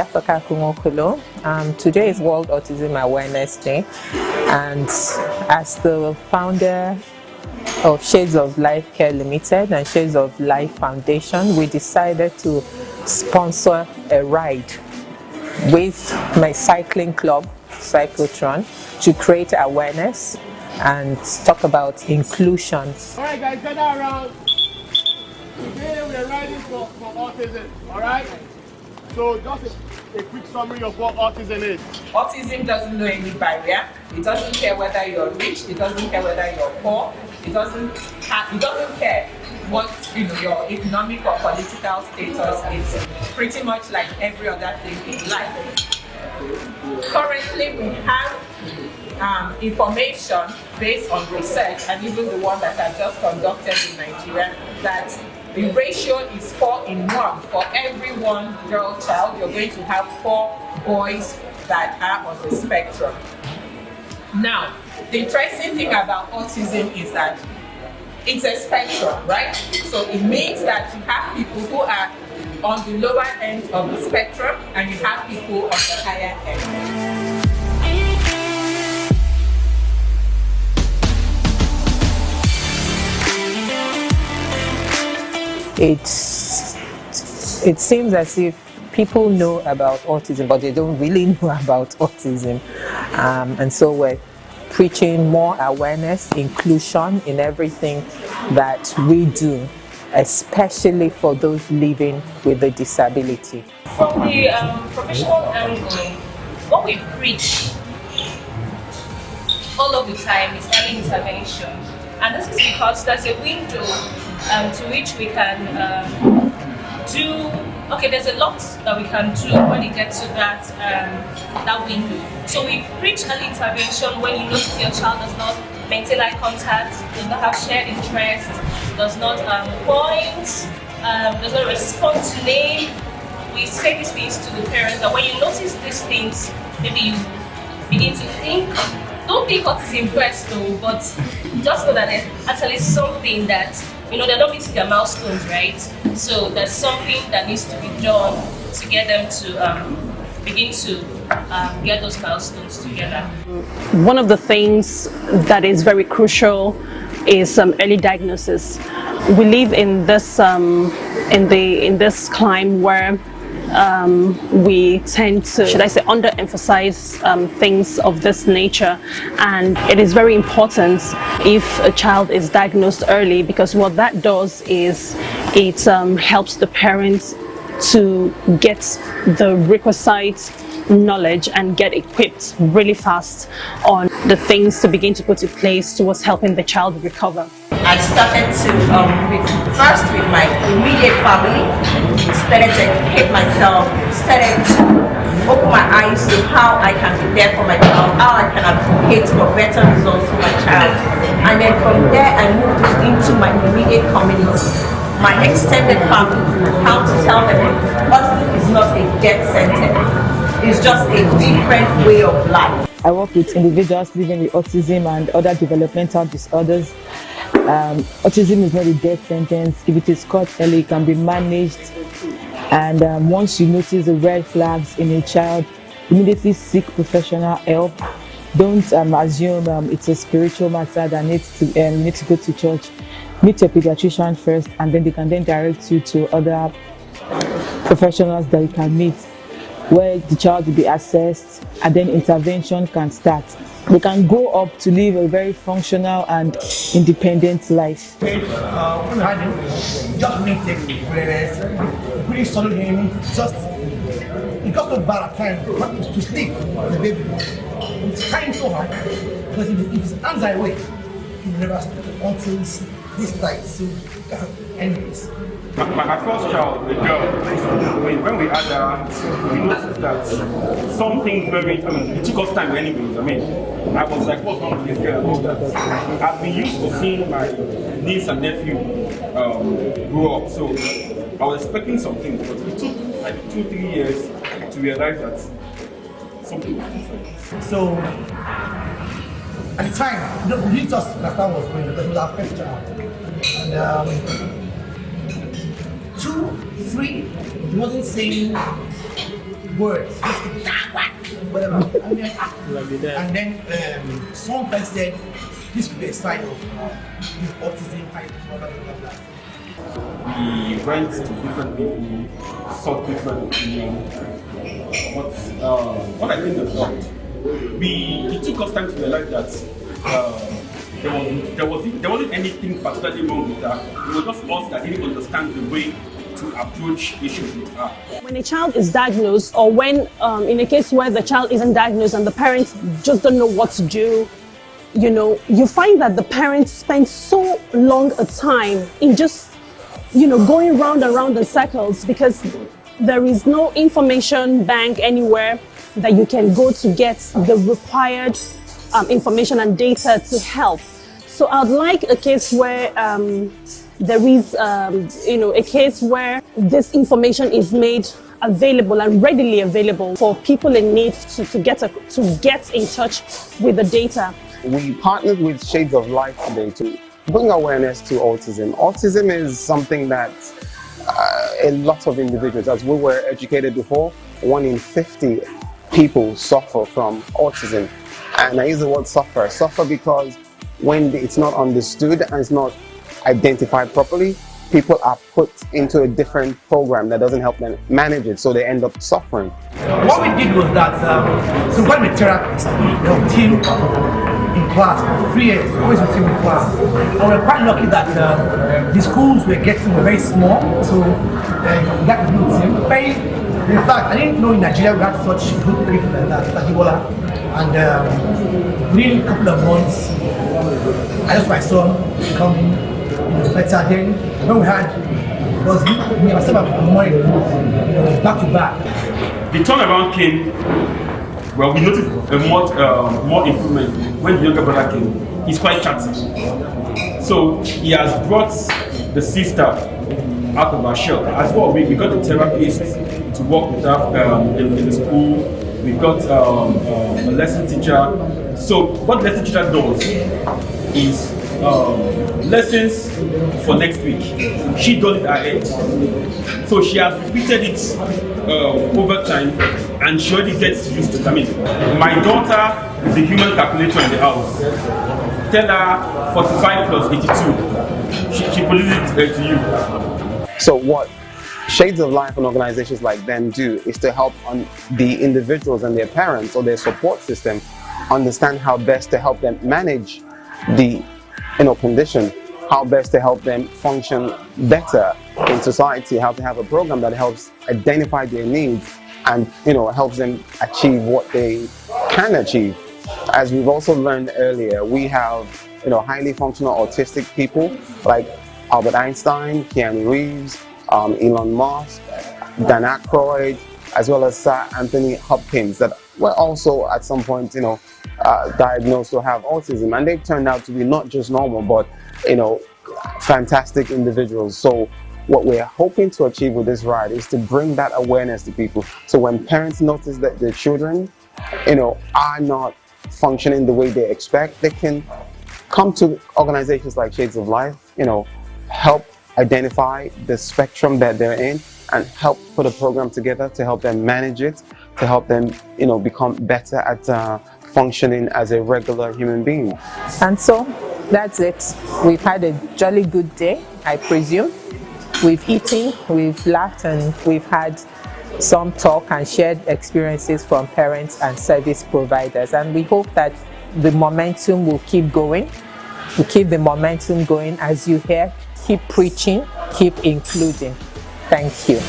Biafaka Kumokolo. Today is World Autism Awareness Day, and as the founder of Shades of Life Care Limited and Shades of Life Foundation, we decided to sponsor a ride with my cycling club, Cyclotron, to create awareness and talk about inclusion. All right, guys, gather around. Today we are riding for autism, all right? So just a quick summary of what autism is. Autism doesn't know any barrier. It doesn't care whether you're rich. It doesn't care whether you're poor. It doesn't care what your economic or political status is. Pretty much like every other thing in life. Currently, we have information based on research, and even the one that I just conducted in Nigeria, that the ratio is 4 in 1. For every one girl child, you're going to have 4 boys that are on the spectrum. Now, the interesting thing about autism is that it's a spectrum, right? So it means that you have people who are on the lower end of the spectrum and you have people on the higher end. It seems as if people know about autism, but they don't really know about autism. And so we're preaching more awareness, inclusion in everything that we do, especially for those living with a disability. From the professional angle, what we preach all of the time is early intervention. And this is because there's a window to which we can there's a lot that we can do when it gets to that window. So we preach early intervention when you notice your child does not maintain eye contact, does not have shared interest, does not point, does not respond to name. We say these things to the parents that when you notice these things, maybe you begin to think. Don't think autism first though, but just know that there's actually something that, they're not meeting their milestones, right? So there's something that needs to be done to get them to begin to get those milestones together. One of the things that is very crucial is early diagnosis. We live in this in this climate where we tend to, underemphasize things of this nature, and it is very important if a child is diagnosed early, because what that does is it helps the parents to get the requisite knowledge and get equipped really fast on the things to begin to put in place towards helping the child recover. I started to, first with my immediate family, started to educate myself, started to open my eyes to how I can be there for my child, how I can advocate for better results for my child. And then from there, I moved into my immediate community, my extended family, how to tell them autism is not a death sentence. It's just a different way of life. I work with individuals living with autism and other developmental disorders. Autism is not a death sentence. If it is caught early, it can be managed. And once you notice the red flags in a child, immediately seek professional help. Don't assume it's a spiritual matter that needs to go to church. Meet your pediatrician first, and then they can then direct you to other professionals that you can meet, where the child will be assessed and then intervention can start. They can go up to live a very functional and independent life. Just me take really solid him, just it got so bad at times to sleep the baby. It's trying so hard because if his hands are away, he will never sleep until this night. So anyways. My first child, the girl, when we had her, we noticed that something it took us time anyways. I was like, what's wrong with this girl? I've been used to seeing my niece and nephew grow up, so I was expecting something, but it took like 2-3 years to realize that something was different. So, at the time, we didn't just understand what was going on because it was our first child. And 2, 3, he wasn't saying words, just whatever. And then some person said this could be a sign of autism, blah, blah, blah, blah. We went to different people, sought different opinions. But what I think is that it took us time to realize that there wasn't anything particularly wrong with her. It was just us that didn't understand the way to approach issues with her. When a child is diagnosed, or when in a case where the child isn't diagnosed and the parents just don't know what to do, you find that the parents spend so long a time in just going round and round in circles, because there is no information bank anywhere that you can go to get the required information and data to help. So I'd like a case where there is, a case where this information is made available and readily available for people in need to get in touch with the data. We partnered with Shades of Life today to bring awareness to autism. Autism is something that a lot of individuals, as we were educated before, 1 in 50 people suffer from autism. And I use the word suffer because when it's not understood and it's not identified properly, people are put into a different program that doesn't help them manage it, so they end up suffering. What we did was that, so when the therapist, the team in class for 3 years, always with him in class. And we're quite lucky that the schools were very small, so we got to do with him. In fact, I didn't know in Nigeria we had such good people like that, and within a couple of months, I just my son becoming better. Then when we had, because me and myself and mine, back to back. The turnaround came. Well, we noticed more improvement when the younger brother came. He's quite chatty, so he has brought the sister out of her shell. As well, we got a therapist to work with her in the school. We got a lesson teacher. So what lesson teacher does is lessons for next week. She does it ahead. So she has repeated it over time, and she already gets used to it. I mean, my daughter is the human calculator in the house. Tell her 45 plus 82. She produces it to you. So what Shades of Life and organizations like them do is to help the individuals and their parents or their support system understand how best to help them manage the condition, how best to help them function better in society, how to have a program that helps identify their needs and helps them achieve what they can achieve. As we've also learned earlier, we have highly functional autistic people like Albert Einstein, Keanu Reeves, Elon Musk, Dan Aykroyd, as well as Sir Anthony Hopkins, that were also at some point diagnosed to have autism, and they turned out to be not just normal but fantastic individuals. So what we're hoping to achieve with this ride is to bring that awareness to people, so when parents notice that their children are not functioning the way they expect, they can come to organizations like Shades of Life, help identify the spectrum that they're in and help put a program together to help them manage it, to help them become better at functioning as a regular human being. And so that's it. We've had a jolly good day, I presume. We've eaten, we've laughed, and we've had some talk and shared experiences from parents and service providers. And we hope that the momentum will keep going. We keep the momentum going as you hear. Keep preaching, keep including. Thank you.